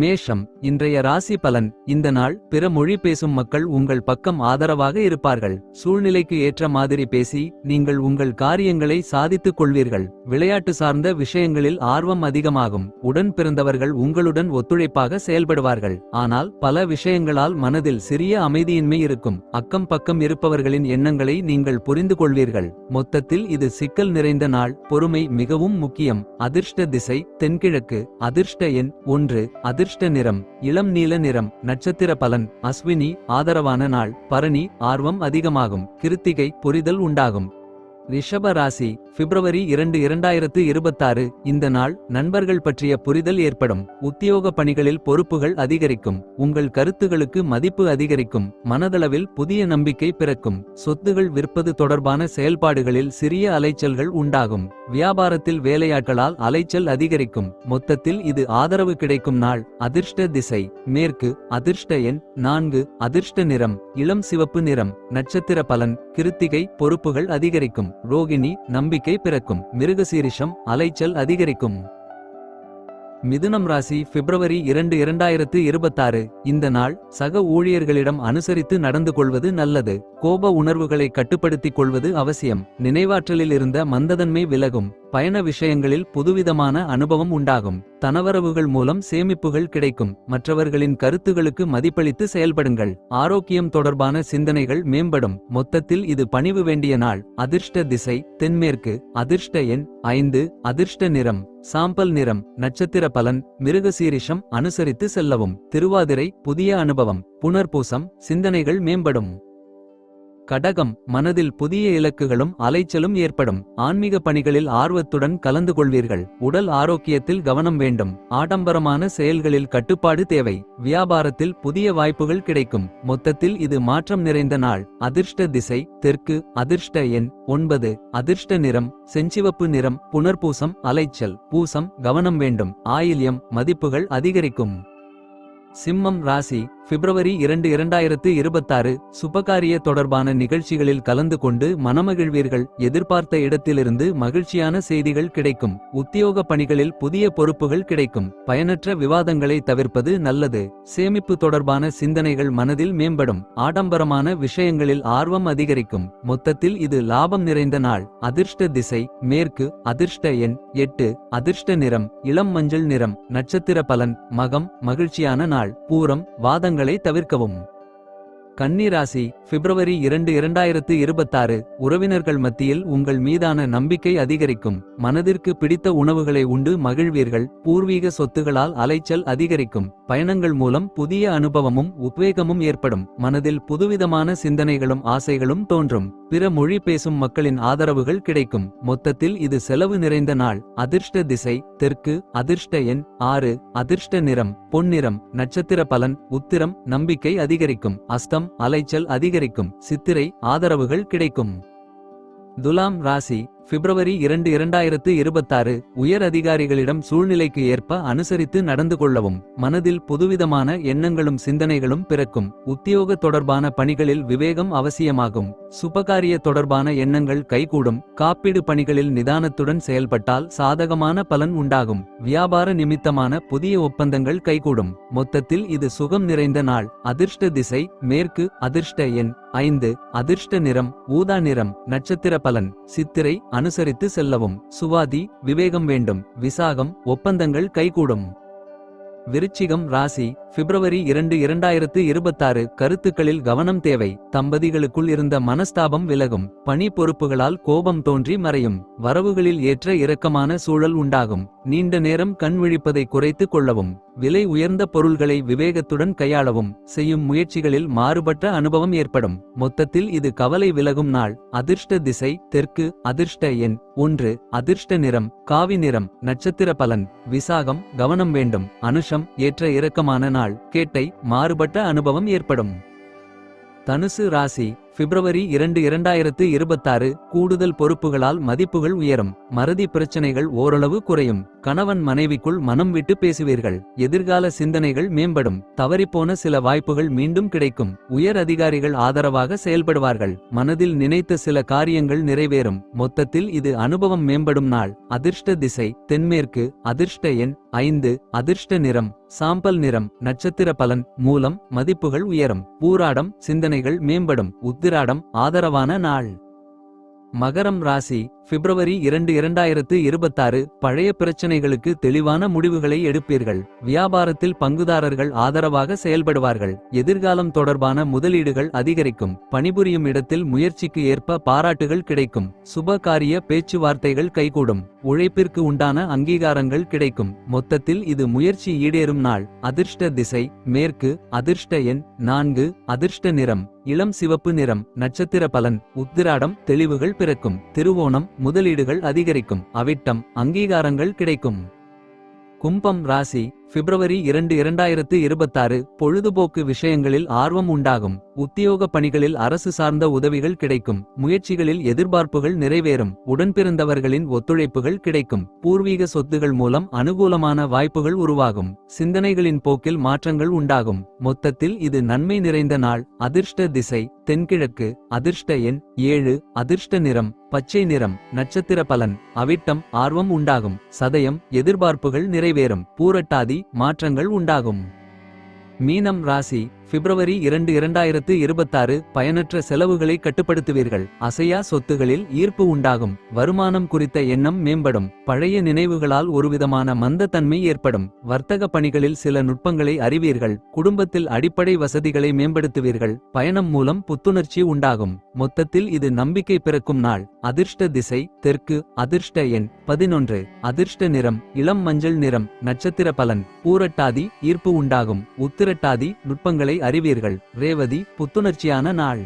மேஷம். இன்றைய ராசி பலன். இந்த நாள் பிற மொழி பேசும் மக்கள் உங்கள் பக்கம் ஆதரவாக இருப்பார்கள். சூழ்நிலைக்கு ஏற்ற மாதிரி பேசி நீங்கள் உங்கள் காரியங்களை சாதித்துக் கொள்வீர்கள். விளையாட்டு சார்ந்த விஷயங்களில் ஆர்வம் அதிகமாகும். உடன் பிறந்தவர்கள் உங்களுடன் ஒத்துழைப்பாக செயல்படுவார்கள். ஆனால் பல விஷயங்களால் மனதில் சிறிய அமைதியின்மை இருக்கும். அக்கம் பக்கம் இருப்பவர்களின் எண்ணங்களை நீங்கள் புரிந்து கொள்வீர்கள். மொத்தத்தில் இது சிக்கல் நிறைந்த நாள். பொறுமை மிகவும் முக்கியம். அதிர்ஷ்ட திசை தென்கிழக்கு. அதிர்ஷ்ட எண் 1. அதிர்ஷ்ட நிறம் இளம் நீல நிறம். நட்சத்திர பலன். அஸ்வினி ஆதரவான நாள். பரணி ஆர்வம் அதிகமாகும். கிருத்திகை புரிதல் உண்டாகும். ரிஷப ராசி. பிப்ரவரி 2 2026. இந்த நாள் நண்பர்கள் பற்றிய புரிதல் ஏற்படும். உத்தியோக பணிகளில் பொறுப்புகள் அதிகரிக்கும். உங்கள் கருத்துகளுக்கு மதிப்பு அதிகரிக்கும். மனதளவில் புதிய நம்பிக்கை பிறக்கும். சொத்துகள் விற்பது தொடர்பான செயல்பாடுகளில் சிறிய அலைச்சல்கள் உண்டாகும். வியாபாரத்தில் வேலையாட்களால் அலைச்சல் அதிகரிக்கும். மொத்தத்தில் இது ஆதரவு கிடைக்கும் நாள். அதிர்ஷ்ட திசை மேற்கு. அதிர்ஷ்ட எண் 4. அதிர்ஷ்ட நிறம் இளம் சிவப்பு நிறம். நட்சத்திர பலன். கிருத்திகை பொறுப்புகள் அதிகரிக்கும். ரோகிணி நம்பிக்கை பிறக்கும். மிருகசீரிஷம் அலைச்சல் அதிகரிக்கும். மிதுனம் ராசி. பிப்ரவரி 2 2026. இந்த நாள் சக ஊழியர்களிடம் அனுசரித்து நடந்து கொள்வது நல்லது. கோப உணர்வுகளை கட்டுப்படுத்திக் கொள்வது அவசியம். நினைவாற்றலில் இருந்த மந்ததன்மை விலகும். பயண விஷயங்களில் புதுவிதமான அனுபவம் உண்டாகும். தனவரவுகள் மூலம் சேமிப்புகள் கிடைக்கும். மற்றவர்களின் கருத்துகளுக்கு மதிப்பளித்து செயல்படுங்கள். ஆரோக்கியம் தொடர்பான சிந்தனைகள் மேம்படும். மொத்தத்தில் இது பணிவு வேண்டிய நாள். அதிர்ஷ்ட திசை தென்மேற்கு. அதிர்ஷ்ட எண் 5. அதிர்ஷ்ட நிறம் சாம்பல் நிறம். நட்சத்திர பலன். மிருகசீரிஷம் அனுசரித்து செல்லவும். திருவாதிரை புதிய அனுபவம். புனர்பூசம் சிந்தனைகள் மேம்படும். கடகம் மனதில் புதிய இலக்குகளும் அலைச்சலும் ஏற்படும். ஆன்மீக பணிகளில் ஆர்வத்துடன் கலந்து கொள்வீர்கள். உடல் ஆரோக்கியத்தில் கவனம் வேண்டும். ஆடம்பரமான செயல்களில் கட்டுப்பாடு தேவை. வியாபாரத்தில் புதிய வாய்ப்புகள் கிடைக்கும். மொத்தத்தில் இது மாற்றம் நிறைந்த நாள். அதிர்ஷ்ட திசை தெற்கு. அதிர்ஷ்ட எண் 9. அதிர்ஷ்ட நிறம் செஞ்சிவப்பு நிறம். புனர்பூசம் அலைச்சல். பூசம் கவனம் வேண்டும். ஆயில்யம் மதிப்புகள் அதிகரிக்கும். சிம்மம் ராசி. பிப்ரவரி 2 2026. சுபகாரிய தொடர்பான நிகழ்ச்சிகளில் கலந்து கொண்டு மனமகிழ்வீர்கள். எதிர்பார்த்த இடத்திலிருந்து மகிழ்ச்சியான செய்திகள் கிடைக்கும். உத்தியோக பணிகளில் புதிய பொறுப்புகள் கிடைக்கும். பயனற்ற விவாதங்களை தவிர்ப்பது நல்லது. சேமிப்பு தொடர்பான சிந்தனைகள் மனதில் மேம்படும். ஆடம்பரமான விஷயங்களில் ஆர்வம் அதிகரிக்கும். மொத்தத்தில் இது லாபம் நிறைந்த நாள். அதிர்ஷ்ட திசை மேற்கு. அதிர்ஷ்ட எண் 8. அதிர்ஷ்ட நிறம் இளம் மஞ்சள் நிறம். நட்சத்திர பலன். மகம் மகிழ்ச்சியான நாள். பூரம் வாதங்களை தவிர்க்கவும். கன்னி ராசி. பிப்ரவரி 2 2026. உறவினர்கள் மத்தியில் உங்கள் மீதான நம்பிக்கை அதிகரிக்கும். மனதிற்கு பிடித்த உணவுகளை உண்டு மகிழ்வீர்கள். பூர்வீக சொத்துகளால் அலைச்சல் அதிகரிக்கும். பயணங்கள் மூலம் புதிய அனுபவமும் உத்வேகமும் ஏற்படும். மனதில் புதுவிதமான சிந்தனைகளும் ஆசைகளும் தோன்றும். பிற மொழி பேசும் மக்களின் ஆதரவுகள் கிடைக்கும். மொத்தத்தில் இது செலவு நிறைந்த நாள். அதிர்ஷ்ட திசை தெற்கு. அதிர்ஷ்ட எண் 6. அதிர்ஷ்ட நிறம் பொன்னிறம். நட்சத்திர பலன். உத்திரம் நம்பிக்கை அதிகரிக்கும். அஸ்தம் அலைச்சல் அதிகரிக்கும். சித்திரை ஆதரவுகள் கிடைக்கும். துலாம் ராசி. பிப்ரவரி 2 2026. உயர் அதிகாரிகளிடம் சூழ்நிலைக்கு ஏற்ப அனுசரித்து நடந்து கொள்ளவும். மனதில் புதுவிதமான எண்ணங்களும் சிந்தனைகளும் பிறக்கும். உத்தியோக தொடர்பான பணிகளில் விவேகம் அவசியமாகும். சுபகாரிய தொடர்பான எண்ணங்கள் கைகூடும். காப்பீடு பணிகளில் நிதானத்துடன் செயல்பட்டால் சாதகமான பலன் உண்டாகும். வியாபார நிமித்தமான புதிய ஒப்பந்தங்கள் கைகூடும். மொத்தத்தில் இது சுகம் நிறைந்த நாள். அதிர்ஷ்ட திசை மேற்கு. அதிர்ஷ்ட எண் 5. அதிர்ஷ்ட நிறம் ஊதா நிறம். நட்சத்திர பலன். சித்திரை அனுசரித்து செல்லவும். சுவாதி விவேகம் வேண்டும். விசாகம் ஒப்பந்தங்கள் கைகூடும். விருச்சிகம் ராசி. பிப்ரவரி 2 2026. கருத்துக்களில் கவனம் தேவை. தம்பதிகளுக்குள் இருந்த மனஸ்தாபம் விலகும். பணி பொறுப்புகளால் கோபம் தோன்றி மறையும். வரவுகளில் ஏற்ற இறக்கமான சூழல் உண்டாகும். நீண்ட நேரம் கண் விழிப்பதை குறைத்துக் கொள்ளவும். விலை உயர்ந்த பொருள்களை விவேகத்துடன் கையாளவும். செய்யும் முயற்சிகளில் மாறுபட்ட அனுபவம் ஏற்படும். மொத்தத்தில் இது கவலை விலகும் நாள். அதிர்ஷ்ட திசை தெற்கு. அதிர்ஷ்ட எண் 1. அதிர்ஷ்ட நிறம் காவி நிறம். நட்சத்திர பலன். விசாகம் கவனம் வேண்டும். அனுஷம் ஏற்ற இறக்கமான நாள். கேட்டை மாறுபட்ட அனுபவம் ஏற்படும். தனுசு ராசி. பிப்ரவரி 2 2026 கூடுதல் பொறுப்புகளால் மதிப்புகள் உயரும். மறதி பிரச்சனைகள் ஓரளவு குறையும். கணவன் மனைவிக்குள் மனம் விட்டு பேசுவீர்கள். எதிர்கால சிந்தனைகள் மேம்படும். தவறிப்போன சில வாய்ப்புகள் மீண்டும் கிடைக்கும். உயர் அதிகாரிகள் ஆதரவாக செயல்படுவார்கள். மனதில் நினைத்த சில காரியங்கள் நிறைவேறும். மொத்தத்தில் இது அனுபவம் மேம்படும் நாள். அதிர்ஷ்ட திசை தென்மேற்கு. அதிர்ஷ்ட எண் 5. அதிர்ஷ்ட நிறம் சாம்பல் நிறம். நட்சத்திர பலன் மூலம் மதிப்புகள் உயரும். பூராடம் சிந்தனைகள் மேம்படும். உத்திராடம் ஆதரவான நாள். மகரம் ராசி பிப்ரவரி 2 2026 பழைய பிரச்சனைகளுக்கு தெளிவான முடிவுகளை எடுப்பீர்கள். வியாபாரத்தில் பங்குதாரர்கள் ஆதரவாக செயல்படுவார்கள். எதிர்காலம் தொடர்பான முதலீடுகள் அதிகரிக்கும். பணிபுரியும் இடத்தில் முயற்சிக்கு ஏற்ப பாராட்டுகள் கிடைக்கும். சுப காரிய பேச்சுவார்த்தைகள் கைகூடும். உழைப்பிற்கு உண்டான அங்கீகாரங்கள் கிடைக்கும். மொத்தத்தில் இது முயற்சி ஈடேறும் நாள். அதிர்ஷ்ட திசை மேற்கு. அதிர்ஷ்ட எண் 4. அதிர்ஷ்ட நிறம் இளம் சிவப்பு நிறம். நட்சத்திர பலன் உத்திராடம் தெளிவுகள் பிறக்கும். திருவோணம் முதலீடுகள் அதிகரிக்கும். அவிட்டம் அங்கீகாரங்கள் கிடைக்கும். கும்பம் ராசி பிப்ரவரி 2 2026 பொழுதுபோக்கு விஷயங்களில் ஆர்வம் உண்டாகும். உத்தியோக பணிகளில் அரசு சார்ந்த உதவிகள் கிடைக்கும். முயற்சிகளில் எதிர்பார்ப்புகள் நிறைவேறும். உடன்பிறந்தவர்களின் ஒத்துழைப்புகள் கிடைக்கும். பூர்வீக சொத்துகள் மூலம் அனுகூலமான வாய்ப்புகள் உருவாகும். சிந்தனைகளின் போக்கில் மாற்றங்கள் உண்டாகும். மொத்தத்தில் இது நன்மை நிறைந்த நாள். அதிர்ஷ்ட திசை தென்கிழக்கு. அதிர்ஷ்ட எண் 7. அதிர்ஷ்ட நிறம் பச்சை நிறம். நட்சத்திர பலன் அவிட்டம் ஆர்வம் உண்டாகும். சதயம் எதிர்பார்ப்புகள் நிறைவேறும். பூரட்டாதி மாற்றங்கள் உண்டாகும். மீனம் ராசி பிப்ரவரி 2 2026 பயனற்ற செலவுகளை கட்டுப்படுத்துவீர்கள். அசையா சொத்துகளில் ஈர்ப்பு உண்டாகும். வருமானம் குறித்த எண்ணம் மேம்படும். பழைய நினைவுகளால் ஒருவிதமான மந்தத்தன்மை ஏற்படும். வர்த்தக பணிகளில் சில நுட்பங்களை அறிவீர்கள். குடும்பத்தில் அடிப்படை வசதிகளை மேம்படுத்துவீர்கள். பயணம் மூலம் புத்துணர்ச்சி உண்டாகும். மொத்தத்தில் இது நம்பிக்கை பிறக்கும் நாள். அதிர்ஷ்ட திசை தெற்கு. அதிர்ஷ்ட எண் 11. அதிர்ஷ்ட நிறம் இளம் மஞ்சள் நிறம். நட்சத்திர பலன் பூரட்டாதி ஈர்ப்பு உண்டாகும். உத்திரட்டாதி நுட்பங்களை அறிவீர்கள். ரேவதி புத்துணர்ச்சியான நாள்.